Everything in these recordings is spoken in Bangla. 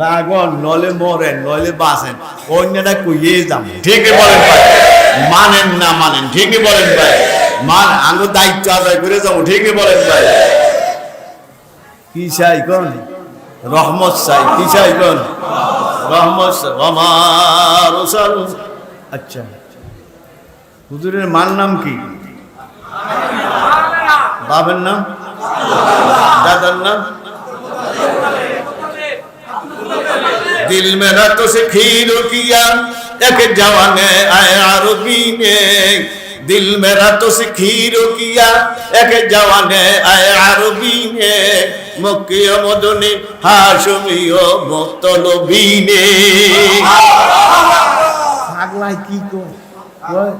রাগন নলে মরেন নলে বাঁচেন অন্যটা কইয়ে যান ঠিকই বলেন ভাই মানেন না মানেন ঠিকই বলেন ভাই মান আঙ্গুর দায়িত্ব আদায় করে যাবো ঠিকই বলেন ভাই কি চাই কোন রহমত চাই কি চাই কোন রহমত আমার আচ্ছা হুজুরের মার নাম কি বাবার নাম দাদার নাম दिल मेरा तो से खीर किया एक जवाने आए अरबी ने दिल मेरा तो से खीर किया एक जवाने आए अरबी ने मक्की मदनी हाशमी ओ मुतलबी ने পাগলাই কি কয়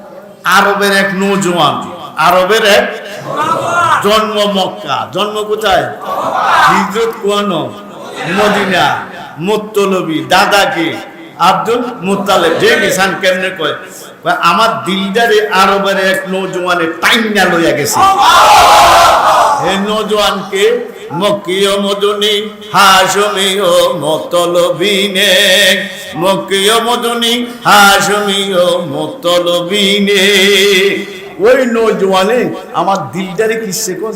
আরবের এক নওজোয়ান আরবের এক জন্ম মক্কা জন্ম কোথায় হিজরত কোন মদিনা মুত্তলবী দাদাকে আব্দুল মুত্তালিব যে কিসান কেমনে কয় আমার দিলদারে আরবের এক নওজোয়ানে টাইনা লইয়া গেছে এই নওজোয়ানকে মক্কি ও মদনী হাশমি ও মুত্তালিবী নে মক্কি ও মদনী হাশমি ও মুত্তালিবী নে ওই নওজোয়ানে আমার দিলদারে কিসে কর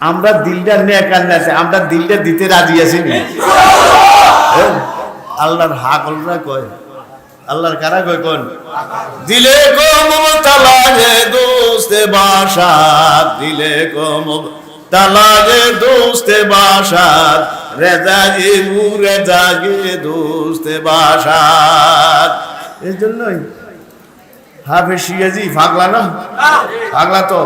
আমরা দিলটা নেকার নাছে আমরা দিলটা দিতে রাজি আছি না আল্লাহর হাকলরা কয় আল্লাহর কারা কয় কোন দিলে কো মুতালাজে দোস্তে বাসাত দিলে কো মুতালাজে দোস্তে বাসাত রেজাগে মুরেজাগে দোস্তে বাসাত এই জন্যই হাফেজ শিয়াজি পাগলা না পাগলা তো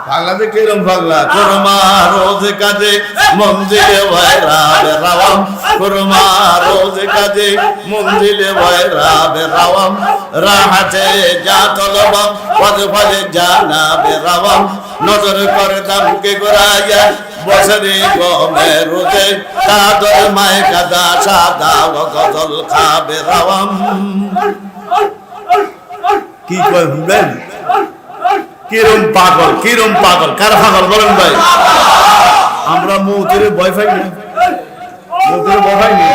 পাগলা যে কিরম পাগলা কোরমা রোজ কাজে মঞ্জিলে ওয়াইরাবে রাওয়াম কোরমা রোজ কাজে মঞ্জিলে ওয়াইরাবে রাওয়াম রাহাতে যা তলবাম পদ পদে জানাবে রাওয়াম নজর করে দামকে গোরাইয়া বছরে গমে রোজে তাদর মায় কাদা সাদা গজল খাবে রাওয়াম কি কয় বুঝলেন কিরম পাগল কার পাগল বলেন ভাই আমরা মৌতের ভয় পাই না মৌতের ভয় পাই না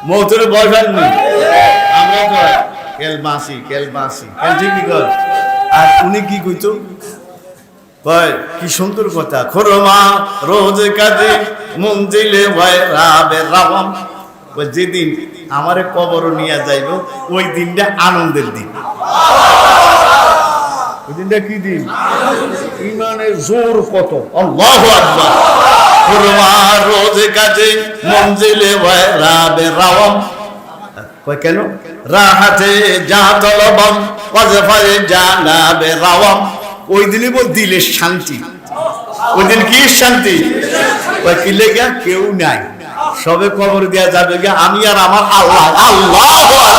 মৌতের ভয় পাই না আমরা কয় কেল বাঁচি কেল ঠিকই কয় আর উনি কি কইতো কয় কি সুন্দর কথা খরমা রোজ কাজে মঞ্জিলে ভয় রাবে রাওয়াম যেদিন আমারে কবর নিয়ে যাইব ওই দিনটা আনন্দের দিন ওই দিনটা কি দিন ইমানের জোর কত আল্লাহু আকবার কুরমা রোজ কাজে মঞ্জিলে ওয়ারাবে রাওয়াম কয় কেন রাহাতে যা তলবম ওয়াজফারে জানাবে রাওয়াম ওই দিনই বল দিলের শান্তি ওই দিন কি শান্তি কয় কি লেগা কেউ নাই সবে কবর দেয়া যাবে আমি আর আমার আল্লাহ আল্লাহু আকবার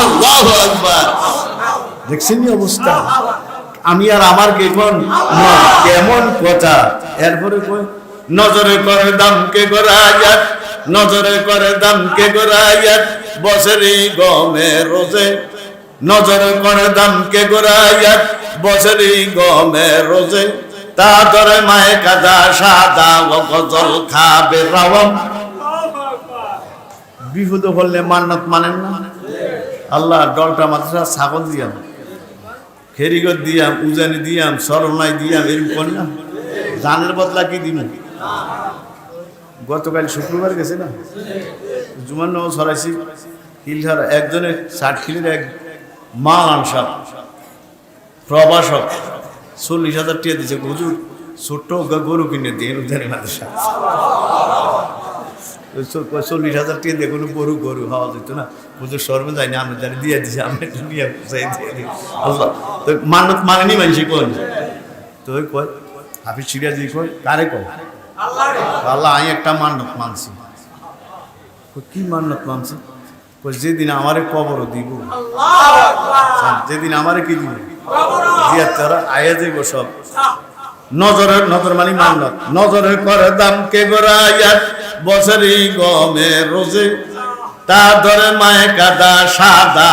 আল্লাহু আকবার দেখছেন এই অবস্থা আমি আর আমার কেমন কথা এরপরে কই নজরে করে দামকে গোরায়াত নজরে করে দামকে গোরায়াত বছরে গমে রোজে নজরে করে দামকে গোরায়াত বছরে গমে রোজে তাদরে মায়ে কাদা সাদা গজল খাবে রাওয়াম বিহুদ বললে মান্নাত মানেন না আল্লাহ ডলটা মাদ্রাসা ছাগল দিয়াম খেরিগর দিয়াম উজানি দিয়াম সরনাই দিয়াম এরকম না জানের বদলা কি দিন গতকাল শুক্রবার গেছে না জুমান নামাজ ছড়াইছি হিলধার একজনে 60 কিলোর এক মাল আনসার প্রবাসক 40,000 টাকা দিয়েছে হুজুর ছোট্ট গরু কিনে দিয়ে উজানি মাদ্রাসা 40,000 টাকা দিয়ে কোনো গরু হওয়া যেত না হুজুর শর্মে যায় না আমরা জানি দিয়ে দিছি আমরা একটু নিয়ে দিয়ে তো মানত মানেনি মানুষ কোন তো কয় হাফিজ সিরাজি কয় কারে কয় আল্লাহ আমি একটা মানত মানছি কি মানত মানছি কয় যেদিন আমারে কবর দিব যেদিন আমারে কি দিব দিয়া তারা আয়া যাইব সব নজর মানে মান্নত নজরে করে দামকে গোরায়াত বছরে গমে রোজে তা ধরে মায়ে কাদা সাদা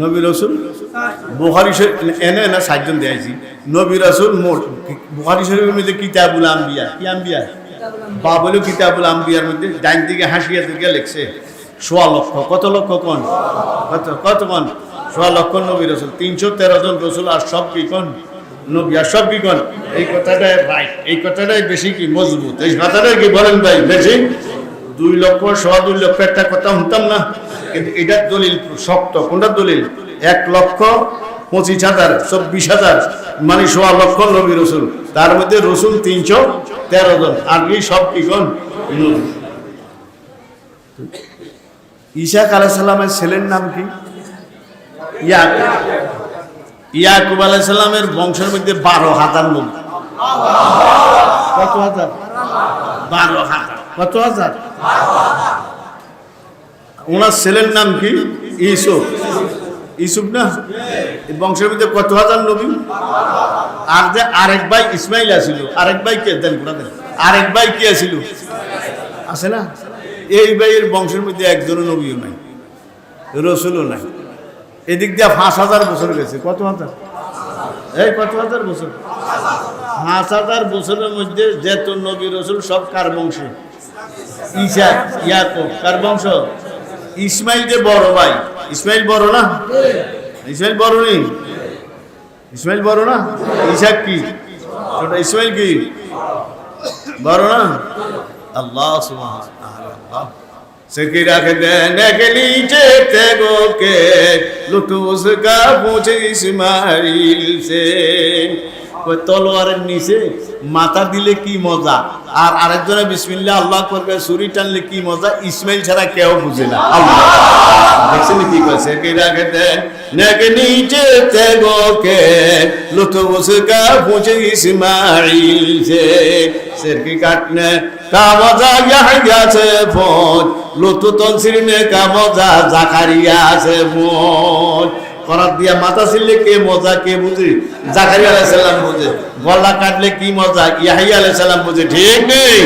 নবী রাসূল বুখারী শরীফ এনে না 60 জন দিয়েছি নবী রাসূল মোট বুখারী শরীফের মধ্যে কিতাবুল আম্বিয়া কি আম্বিয়া বাবুল কিতাবুল আম্বিয়ার মধ্যে ডান দিকে হাসিয়া দিকে লিখছে 16 লক্ষ কত লক্ষ কোন কত কোন 16 লক্ষ নবী রাসূল 313 জন রাসূল আর সব কি কোন নবী আর সব কি কোন এই কথাটা রাইট এই কথাটাই বেশি কি মজবুত এই কথাটা কি বলেন ভাই বেশি 2 লক্ষ 2 লক্ষ একটা কথা শুনতাম না কিন্তু এটা দলিল শক্ত কোনটা দলিল 1,25,000 24,000 মানে 16 লক্ষ নবী রাসূল তার মধ্যে রাসূল 313 জন আর কি সব কি কোন ঈসা আলাইহিস সালামের ছেলের নাম কি ইয়াকুব আলাইহিস সালামের বংশের মধ্যে 12,000 লোক কত হাজার 12,000 কত হাজার ওনার ছেলের নাম কি ইউসুফ না এই বংশের মধ্যে কত হাজার নবী আর যে আরেক ভাই ইসমাইল আছিল আরেক ভাই কে দেন কোনা দেন আরেক ভাই কে আছিল আছে না এই ভাইয়ের বংশের মধ্যে একজনও নবীও নাই রাসূলও নাই এদিক দিয়ে 5,000 বছর গেছে কত হাজার এই কত হাজার বছর 5,000 বছরের মধ্যে যত নবী রাসূল সব কার বংশে ঈসা ইয়াকুব কার বংশ ইসমাইল যে বড় ভাই ইসমাইল বড় না ইসমাইল বড় নেই ইসমাইল বড় না ঈসা কি ছোট ইসমাইল কি বড় না আল্লাহ সুবহানাল্লাহ सकी रख देने के नीचे तेगो के लुटू उसका पूछे इस्माइल से कोई तलवारेर नीचे माथा दिले की मजा और आरेकजने बिस्मिल्लाह अल्लाह करके छुरी टानले की मजा इस्माइल छाड़ा केउ बुझे ना अल्लाह देखছেন কি কইছে সকি रख देने के नीचे तेगो के लुटू उसका पूछे इस्माइल से सिर की काटने का मजा यहया से पहुंच लुतु तंसिर में का मजा জাকারিয়া से मोज করাত দিয়া মাথা ছিলে কে মজা কে বুঝে জাকারিয়া আলাইহিস সালাম বুঝে গলা কাটলে কি মজা ইয়াহিয়া আলাইহিস সালাম বুঝে ঠিক নেই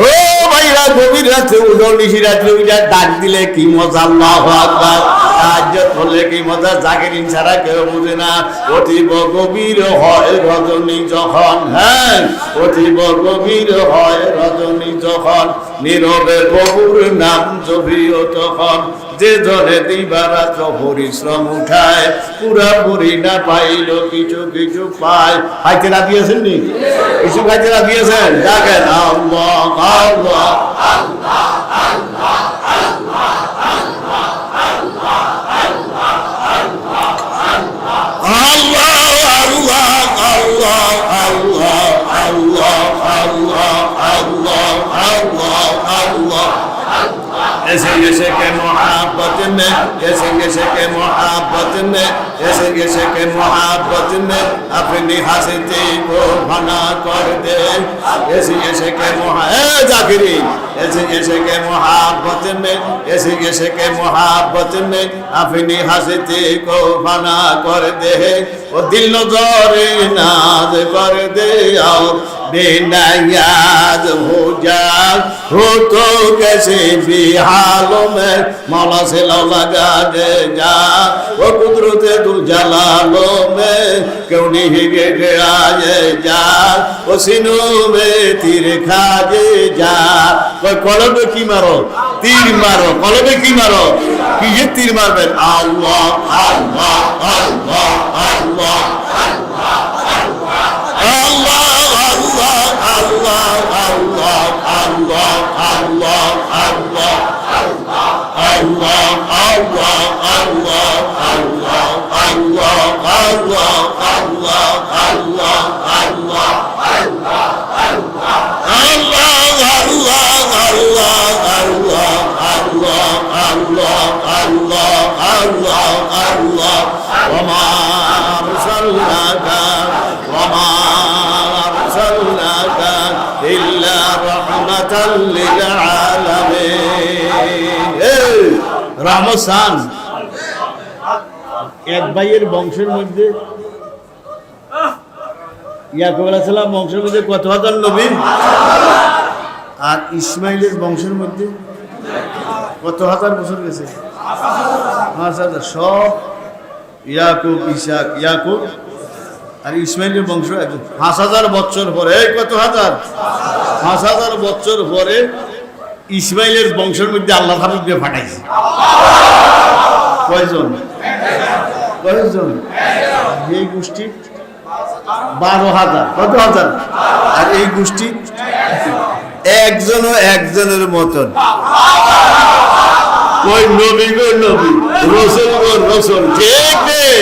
ও ভাইরা গভীর রাতে উঠো নিশি রাতে উঠা ডাক দিলে কি মজা আল্লাহু আকবার তাহাজ্জুদ করলে কি মজা জাকিরিন ছাড়া কেউ বুঝে না অতীব গভীর হয় রজনী যখন হ্যাঁ অতীব গভীর হয় রজনী যখন নীরবে প্রভুর নাম জপিও তখন যে জনে দিবারাত পরিশ্রম উঠায় পুরাপুরি না পাইলো কিছু কিছু পায় খাইতে রাজি আছেন নি কিছু খাইতে রাজি আছেন ডাকেন আল্লাহ আল্লাহ আল্লাহ আল্লাহ ऐसे के मोहब्बत में ऐसे के मोहब्बत में ऐसे के मोहब्बत में अपनी हस्ती को फना कर दे ऐसे के जाकिरी ऐसे के मोहब्बत में ऐसे के मोहब्बत में अपनी हस्ती को फना कर दे वो दिल नजरे नाज कर दे आओ बिना याद हो जा हो तो कैसे भी हालों में मौला से लगा दे जा वो कुदरत दुल जलालों में क्यों नहीं गिर आए जा वो सीनों में तीर खा दे जा वो कलब की मारो तीर मारो कलब की मारो कि ये तीर मार बे अल्लाह अल्लाह अल्लाह अल्लाह রহমসান এক ভাইয়ের বংশের মধ্যে ইয়াকুব আলাইহিস সালাম বংশের মধ্যে কত হাজার নবী আর ইসমাইলের বংশের মধ্যে কত হাজার বছর গেছে 5,000 সব ইয়াকুব, ইসাক, ইয়াকুব আর ইসমাইলের বংশ 5000 বছর পরে, এই কত হাজার, 5000 বছর পরে ইসমাইলের বংশের মধ্যে আল্লাহ হাবিবকে পাঠাইছে। কয়জন? কয়জন? এই গোষ্ঠী 12,000। কত হাজার? আর এই গোষ্ঠী একজনও একজনের মতন। ওই নবী গো নবী, রসুল গো রসুল, ঠিক নেই?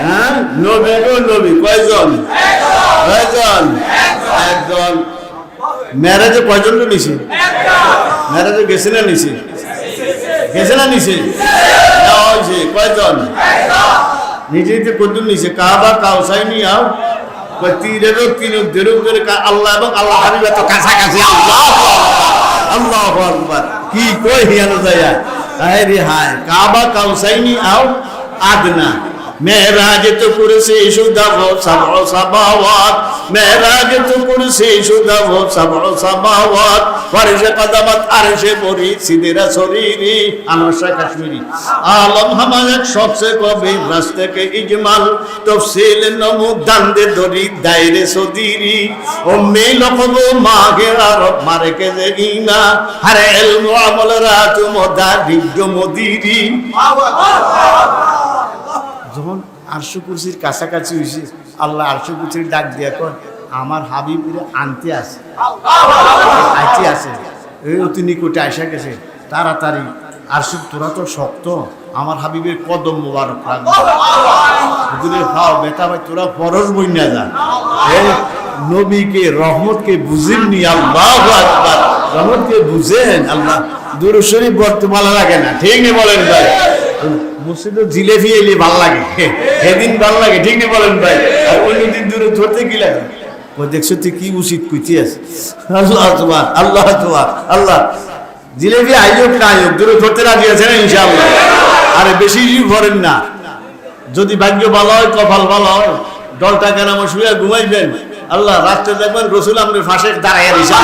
হ্যাঁ, নবী গো নবী, কয়জন? কয়জন? একজন। ম্যারেজে কয়জন নিছে? ম্যারেজে গেছে না নিছে? গেছে না নিছে? কয়জন? নিজেই তো কদ্দুর নিছে। কাবা কাউসাইনি আও তীরেরও তিন দেরও করে আল্লাহ এবং আল্লাহ হাবিব এত কাছাকাছি। আল্লাহু আকবার, কি কই হিয়ানো যায়। হায় রে হায়, কাবা কাউসাইনি আও আদনা। মেরাজ তো করেছে সুদাব সাবউ সামাওয়াত, মেরাজ তো করেছে সুদাব সাবউ সামাওয়াত, ফারশে কদমত আরশে বরি সিদরা শরীরি। আনসা কাশ্মীরি আলম হামায়ক সবসে কবি রাস্তে কে ইজমাল তফসিল নমু দান্দে দরি দায়রে সদিরি উম্মি লকব মাগে আরব মারে কে ইনা হারে ইলম আমল রাত মুদারিজ মুদিরি। যখন আরশ কুরসির কাছাকাছি হয়েছে, আল্লাহ আরশ কুরসির ডাক দিয়া কয় আমার হাবিবের আনতে আছে, আইতে আছে, এই অতি নিকটে আইসা গেছে, তাড়াতাড়ি আরশ। তোরা তো শক্ত, আমার হাবিবের কদম মোবারক রাখবে, খাও বেটা ভাই, তোরা ফরজ বই না যা। এই নবীকে রহমতকে বুঝেননি, আল্লাহু আকবার, রহমতকে বুঝেন। আল্লাহ দুরূদ শরীফ বর্তমানে লাগে না, ঠিক নেই বলেন ভাই? মসজিদে জিলেবি এলে ভাল লাগে, সেদিন ভাল লাগে, ঠিক নেই বলেন ভাই? আর অন্যদিন দূরে ধরতে কি লাগে? দেখছো তুই কি উচিত কইতে আছে। আল্লাহ তোমার, আল্লাহ তোমার, আল্লাহ জিলেবি আইয়োগ না আইয়োগ দূরে ধরতে রাজি আছে না ইনশাআল্লাহ। আরে বেশি ভরেন না, যদি ভাগ্য ভালো হয়, কপাল ভালো হয়, দলটা কেন আমার শুয়ে ঘুমাইবেন। আল্লাহ রাত্রে দেখবেন রসুল আমাদের ফাঁসে দাঁড়াইয়া দিয়েছে।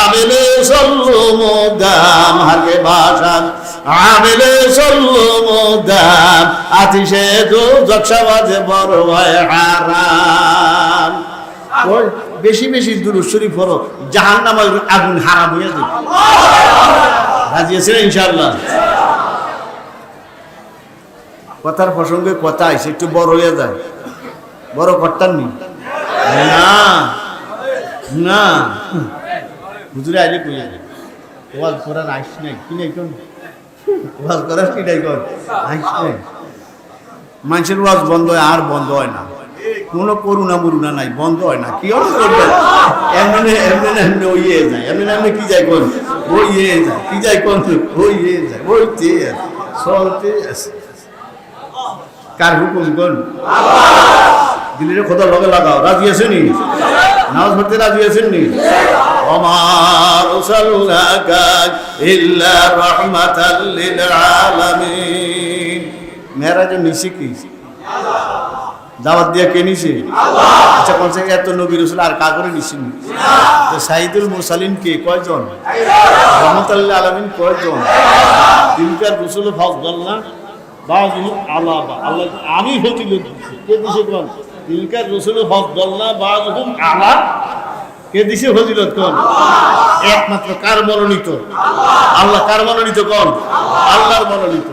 আমিলে সল্লু মুদাম হাকে ভাষান, আমিলে সল্লু মুদাম আতিশে দু জকসাবাজে বড় হয় হারাম। ওই বেশি বেশি দুরূদ শরীফ পড়ো, জাহান্নামের আগুন হারাম হয়ে যাবে। রাজি আছেন ইনশাআল্লাহ? কথার প্রসঙ্গে কথা আইছে, একটু বড় হয়ে যায়, বড় করতাম নি না না হুজুরে আইলে কইয়া যায় ওয়াজ করার আইস নাই, কি নাই কোন ওয়াজ করার কি নাই কোন আইস নাই। মানুষের ওয়াজ বন্ধ হয় আর বন্ধ হয় না, কোনো করুণা মরুণা নাই, বন্ধ হয় না। কি অর্থ করবে? এমনি এমনি এমনি ওইয়ে যায়, এমনি এমনি কি যায় কোন ওইয়ে যায়, কি যায় কোন ওইয়ে যায়, ওইতে চলতে আছে। কার হুকুম কোন? দিলের খোদা লগে লাগাও। রাজি আছেন? নামাজ পড়তে রাজি আছেন? ওমা আরসালনাকা ইল্লা রাহমাতাল লিল আলামিন। মেরাজে নিছে কি? দাওয়াত দিয়া কে নিছে? আচ্ছা কোন থেকে এত নবী রাসূল আর কা করে নিছেন? তো সাইয়্যিদুল মুরসালিন কে কয়জন? রাহমাতাল লিল আলামিন কয়জন? তিনকার রাসূল ফাজদাল্লাহ বাযু আলাবা। আল্লাহ আমি ফজিলত দিছি, কে দিছে কোন? তিলকার রাসূল ফাজদাল্লাহ বাযুহুম আলা, কে দিছে ফজিলত কোন? একমাত্র কার মনোনীত? আল্লাহ। কার মনোনীত কোন? আল্লাহর মনোনীত।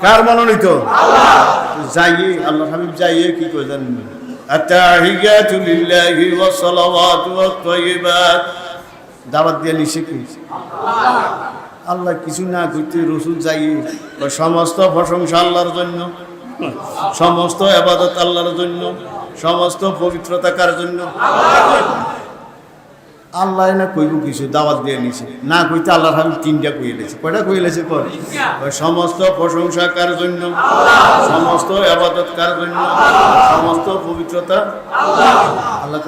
কার মনোনীত? যাইয়ে আল্লাহ হাবিব যাইয়ে কি কই জানেন? আত-তাহিয়াতু লিল্লাহি ওয়াস সালাওয়াতু ওয়াত তাইয়্যিবাত। দাওয়াত দিয়ে নিছে কি? আল্লাহ কিছু না কইতে রাসূল যাইয়ে সমস্ত প্রশংসা আল্লাহর জন্য, সমস্ত ইবাদত আল্লাহর জন্য, সমস্ত পবিত্রতা কার জন্য? আল্লাহ না কইব কিছু, দাওয়াত দিয়ে নিছে না কইতে আল্লাহর হাবিব তিনটা কইলেছে। কয়টা কইলেছে? কোন? সমস্ত প্রশংসা কার জন্য, সমস্ত ইবাদত কার জন্য, সমস্ত পবিত্রতা আল্লাহ।